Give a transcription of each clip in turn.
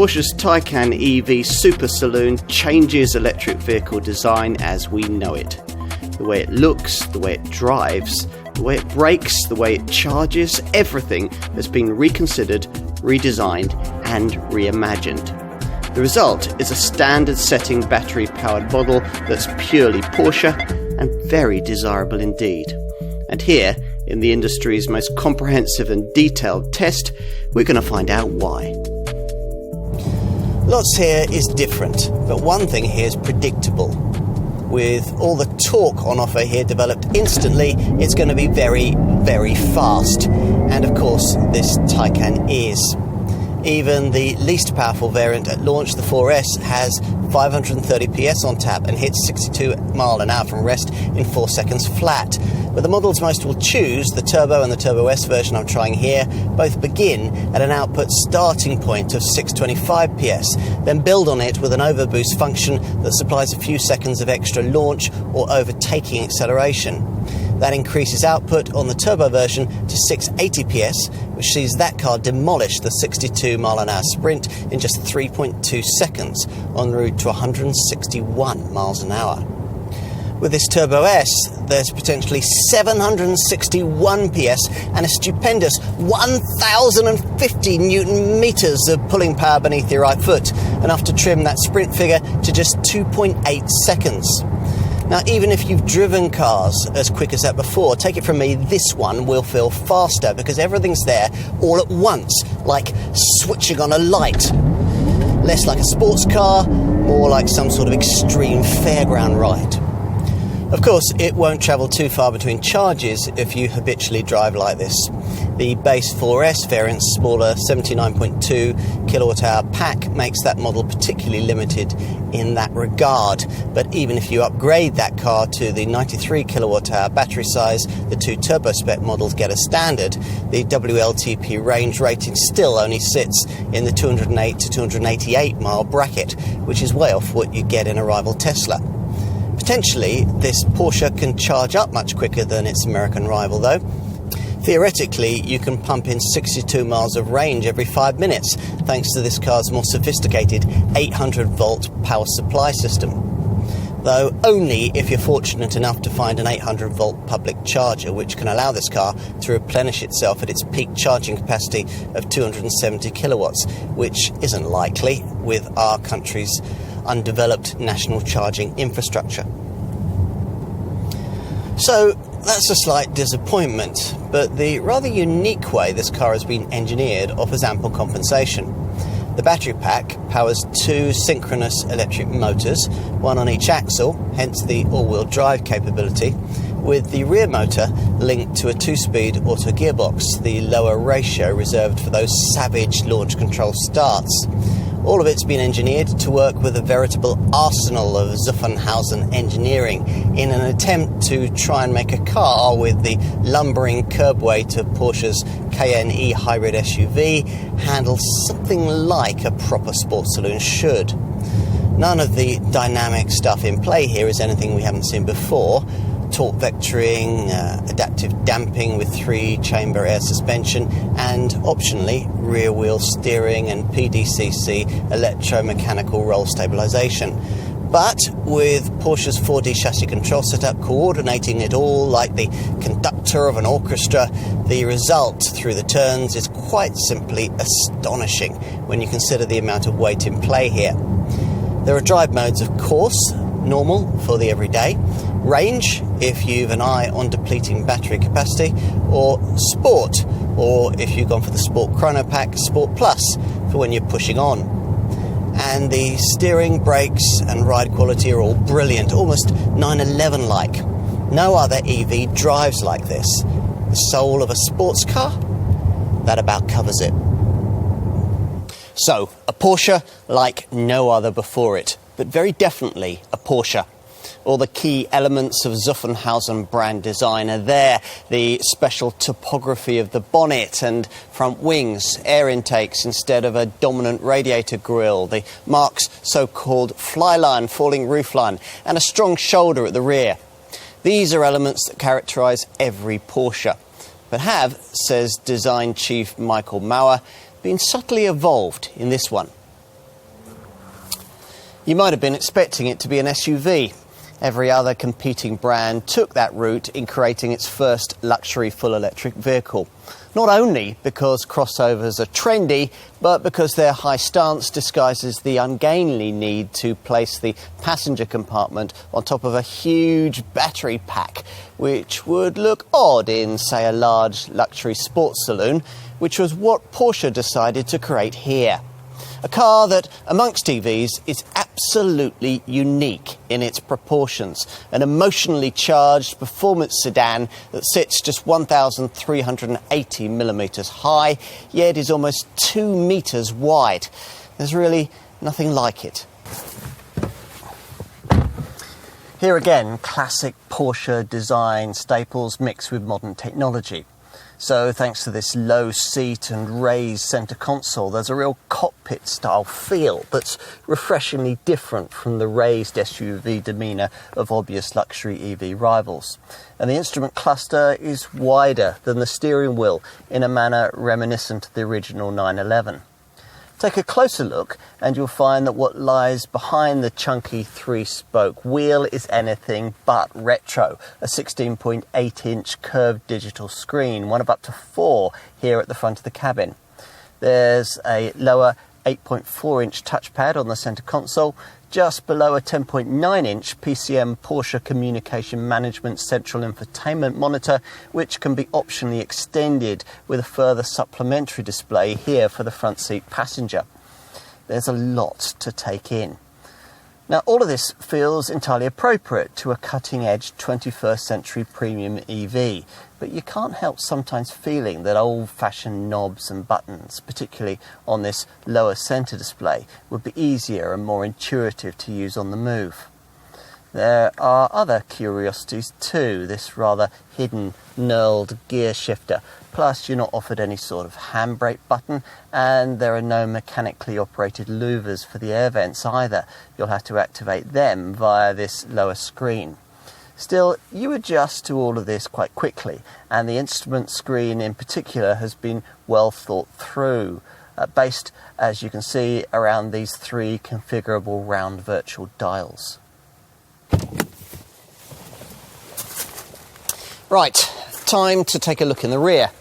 Porsche's Taycan EV Super Saloon changes electric vehicle design as we know it. The way it looks, the way it drives, the way it brakes, the way it charges, everything has been reconsidered, redesigned and reimagined. The result is a standard-setting battery-powered model that's purely Porsche and very desirable indeed. And here, in the industry's most comprehensive and detailed test, we're going to find out why. Lots here is different, but one thing here is predictable. With all the torque on offer here developed instantly, it's going to be very, very fast. And of course, this Taycan is. Even the least powerful variant at launch, the 4S, has 530 PS on tap and hits 62 mile an hour from rest in 4 seconds flat. But the models most will choose, the Turbo and the Turbo S version I'm trying here, both begin at an output starting point of 625 PS, then build on it with an overboost function that supplies a few seconds of extra launch or overtaking acceleration. That increases output on the Turbo version to 680 PS, which sees that car demolish the 62 mile an hour sprint in just 3.2 seconds en route to 161 miles an hour. With this Turbo S, there's potentially 761 PS and a stupendous 1,050 Newton meters of pulling power beneath your right foot, enough to trim that sprint figure to just 2.8 seconds. Now, even if you've driven cars as quick as that before, take it from me, this one will feel faster because everything's there all at once, like switching on a light. Less like a sports car, more like some sort of extreme fairground ride. Of course, it won't travel too far between charges if you habitually drive like this. The base 4S variant's smaller 79.2 kilowatt-hour pack makes that model particularly limited in that regard. But even if you upgrade that car to the 93 kilowatt-hour battery size the two turbo spec models get as standard, the WLTP range rating still only sits in the 208 to 288 mile bracket, which is way off what you get in a rival Tesla. Potentially, this Porsche can charge up much quicker than its American rival, though. Theoretically, you can pump in 62 miles of range every 5 minutes, thanks to this car's more sophisticated 800-volt power supply system. Though only if you're fortunate enough to find an 800-volt public charger, which can allow this car to replenish itself at its peak charging capacity of 270 kilowatts, which isn't likely with our country's undeveloped national charging infrastructure. So that's a slight disappointment, but the rather unique way this car has been engineered offers ample compensation. The battery pack powers two synchronous electric motors, one on each axle, hence the all-wheel drive capability, with the rear motor linked to a 2-speed auto gearbox, the lower ratio reserved for those savage launch control starts. All of it's been engineered to work with a veritable arsenal of Zuffenhausen engineering in an attempt to try and make a car with the lumbering curb weight of Porsche's Cayenne E hybrid SUV handle something like a proper sports saloon should. None of the dynamic stuff in play here is anything we haven't seen before. Torque vectoring, adaptive damping with 3-chamber air suspension, and optionally rear-wheel steering and PDCC electromechanical roll stabilisation. But with Porsche's 4D chassis control setup coordinating it all like the conductor of an orchestra, the result through the turns is quite simply astonishing when you consider the amount of weight in play here. There are drive modes, of course, normal for the everyday, range if you've an eye on depleting battery capacity, or sport, or if you've gone for the Sport Chrono Pack, Sport Plus for when you're pushing on. And the steering, brakes and ride quality are all brilliant, almost 911-like. No other EV drives like this. The soul of a sports car? That about covers it. So, a Porsche like no other before it, but very definitely a Porsche. All the key elements of Zuffenhausen brand design are there. The special topography of the bonnet and front wings, air intakes instead of a dominant radiator grille, the Marque's so-called flyline, falling roofline, and a strong shoulder at the rear. These are elements that characterise every Porsche, but have, says design chief Michael Mauer, been subtly evolved in this one. You might have been expecting it to be an SUV. Every other competing brand took that route in creating its first luxury full electric vehicle. Not only because crossovers are trendy, but because their high stance disguises the ungainly need to place the passenger compartment on top of a huge battery pack, which would look odd in, say, a large luxury sports saloon, which was what Porsche decided to create here. A car that, amongst EVs, is absolutely unique in its proportions. An emotionally charged performance sedan that sits just 1,380 millimetres high, yet is almost 2 metres wide. There's really nothing like it. Here again, classic Porsche design staples mixed with modern technology. So thanks to this low seat and raised centre console, there's a real cockpit-style feel that's refreshingly different from the raised SUV demeanour of obvious luxury EV rivals. And the instrument cluster is wider than the steering wheel in a manner reminiscent of the original 911. Take a closer look and you'll find that what lies behind the chunky 3-spoke wheel is anything but retro. A 16.8-inch curved digital screen, one of up to 4 here at the front of the cabin. There's a lower 8.4-inch touchpad on the centre console, just below a 10.9-inch PCM Porsche Communication Management Central Infotainment Monitor, which can be optionally extended with a further supplementary display here for the front seat passenger. There's a lot to take in. Now, all of this feels entirely appropriate to a cutting-edge 21st century premium EV, but you can't help sometimes feeling that old-fashioned knobs and buttons, particularly on this lower centre display, would be easier and more intuitive to use on the move. There are other curiosities too, this rather hidden knurled gear shifter, plus you're not offered any sort of handbrake button, and there are no mechanically operated louvers for the air vents either. You'll have to activate them via this lower screen. Still, you adjust to all of this quite quickly, and the instrument screen in particular has been well thought through, based, as you can see, around these 3 configurable round virtual dials. Right, time to take a look in the rear.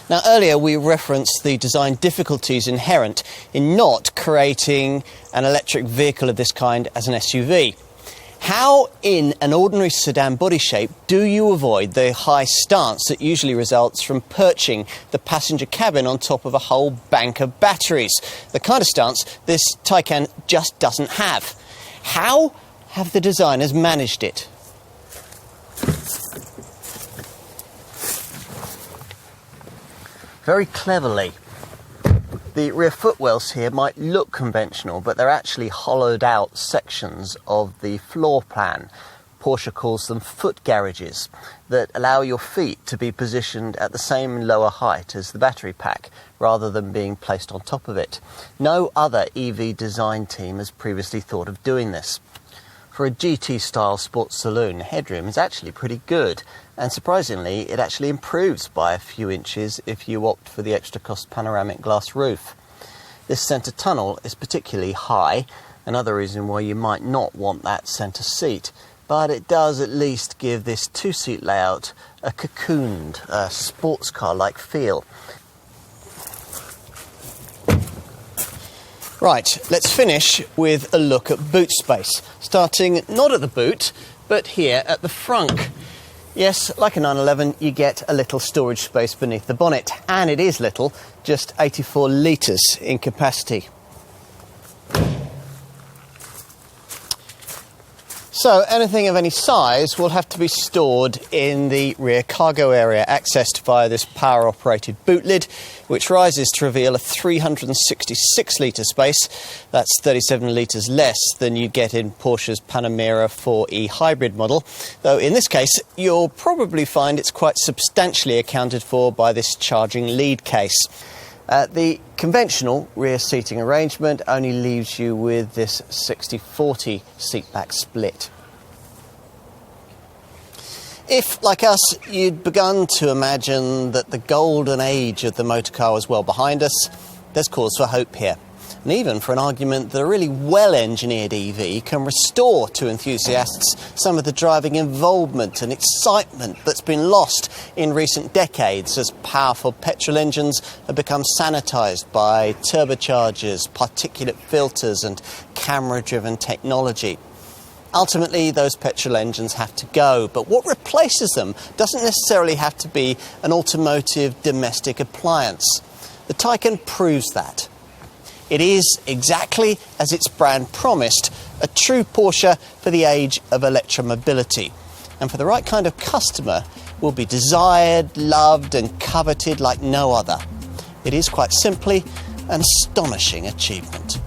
Now, earlier we referenced the design difficulties inherent in not creating an electric vehicle of this kind as an SUV. How, in an ordinary sedan body shape, do you avoid the high stance that usually results from perching the passenger cabin on top of a whole bank of batteries? The kind of stance this Taycan just doesn't have. How have the designers managed it? Very cleverly. The rear footwells here might look conventional, but they're actually hollowed out sections of the floor plan. Porsche calls them foot garages that allow your feet to be positioned at the same lower height as the battery pack, rather than being placed on top of it. No other EV design team has previously thought of doing this. For a GT-style sports saloon, headroom is actually pretty good, and surprisingly, it actually improves by a few inches if you opt for the extra-cost panoramic glass roof. This centre tunnel is particularly high, another reason why you might not want that centre seat, but it does at least give this 2-seat layout a cocooned, sports car-like feel. Right, let's finish with a look at boot space, starting not at the boot, but here at the front. Yes, like a 911, you get a little storage space beneath the bonnet, and it is little, just 84 litres in capacity. So anything of any size will have to be stored in the rear cargo area, accessed via this power-operated boot lid, which rises to reveal a 366-litre space. That's 37 litres less than you get in Porsche's Panamera 4e hybrid model, though in this case you'll probably find it's quite substantially accounted for by this charging lead case. The conventional rear seating arrangement only leaves you with this 60-40 seatback split. If, like us, you'd begun to imagine that the golden age of the motor car was well behind us, there's cause for hope here. and even for an argument that a really well-engineered EV can restore to enthusiasts some of the driving involvement and excitement that's been lost in recent decades as powerful petrol engines have become sanitised by turbochargers, particulate filters and camera-driven technology. Ultimately, those petrol engines have to go, but what replaces them doesn't necessarily have to be an automotive domestic appliance. The Taycan proves that. It is, exactly as its brand promised, a true Porsche for the age of electromobility. And for the right kind of customer, will be desired, loved and coveted like no other. It is quite simply an astonishing achievement.